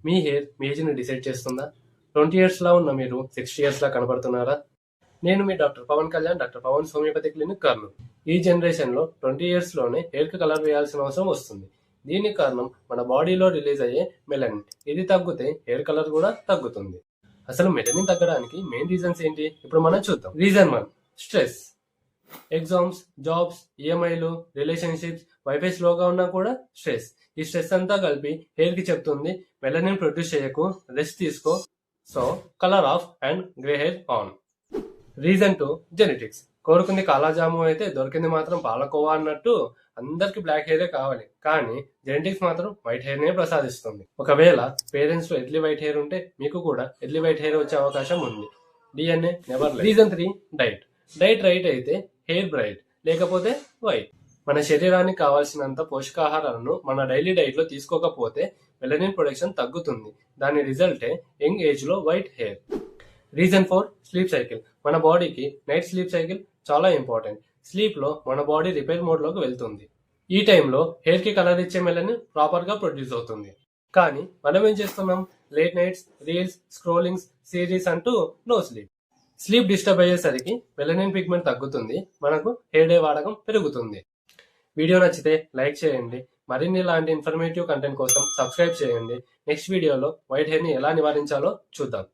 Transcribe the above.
మీ hair మీ ఏజ్ని decide చేస్తుందా? 20 ఇయర్స్‌లా ఉన్న మీరు 60 ఇయర్స్‌లా కనపడుతున్నారా? నేను మీ doctor Pavan Kalyan, doctor Pavan's homeopathy clinic Kurnool. ఈ జనరేషన్‌లో 20 ఇయర్స్‌లోనే హెయిర్‌కి కలర్ వేయాల్సిన అవసరం వస్తుంది. దీనికి కారణం మన బాడీలో రిలీజ్ అయ్యే మెలనిన్. ఇది తగ్గితే హెయిర్ కలర్ కూడా తగ్గుతుంది. అసలు మెలనిన్ తగ్గడానికి మెయిన్ రీజన్స్ ఏంటి? ఇప్పుడు మనం చూద్దాం. Reason 1, stress. ఎగ్జామ్స్, జాబ్స్, ఈఎంఐలు, రిలేషన్షిప్స్, వైఫై స్లోగా ఉన్నా కూడా స్ట్రెస్. ఈ స్ట్రెస్ అంతా కలిపి హెయిర్ కి చెప్తుంది మెలనిన్ ప్రొడ్యూస్ చేయకు, రెస్ట్ తీసుకో. So colour of and grey hair on. Reason 2, genetics. కోరుకుంది కాలాజాము అయితే దొరికింది మాత్రం పాలకోవా అన్నట్టు అందరికి బ్లాక్ హెయిరే కావాలి, కానీ జెనెటిక్స్ మాత్రం వైట్ హెయిర్ నే ప్రసాదిస్తుంది. ఒకవేళ పేరెంట్స్ లో ఎర్లీ వైట్ హెయిర్ ఉంటే మీకు కూడా ఎర్లీ వైట్ హెయిర్ వచ్చే అవకాశం ఉంది. DNA never. Reason 3, diet. Diet right అయితే హెయిర్ బ్రైట్, లేకపోతే వైట్. మన శరీరానికి కావాల్సినంత పోషకాహారాలను మన డైలీ డైట్ లో తీసుకోకపోతే మెలనిన్ ప్రొడక్షన్ తగ్గుతుంది. దాని రిజల్టే యంగ్ ఏజ్ లో white hair. Reason 4, sleep cycle. మన బాడీకి నైట్ స్లీప్ సైకిల్ చాలా ఇంపార్టెంట్. స్లీప్ లో మన బాడీ రిపేర్ మోడ్ లోకి వెళ్తుంది. ఈ టైంలో హెయిర్ కి కలర్ ఇచ్చే మెలనిన్ ప్రాపర్ గా ప్రొడ్యూస్ అవుతుంది. కానీ మనం ఏం చేస్తున్నాం? Late nights, reels, scrollings, series అంటూ నో స్లీప్. స్లీప్ డిస్టర్బ్ అయ్యేసరికి మెలనిన్ పిగ్మెంట్ తగ్గుతుంది, మనకు హెయిర్ డే వాడకం పెరుగుతుంది. వీడియో నచ్చితే లైక్ చేయండి. మరిన్ని ఇలాంటి ఇన్ఫర్మేటివ్ కంటెంట్ కోసం సబ్స్క్రైబ్ చేయండి. నెక్స్ట్ వీడియోలో వైట్ హెయిర్ ని ఎలా నివారించాలో చూద్దాం.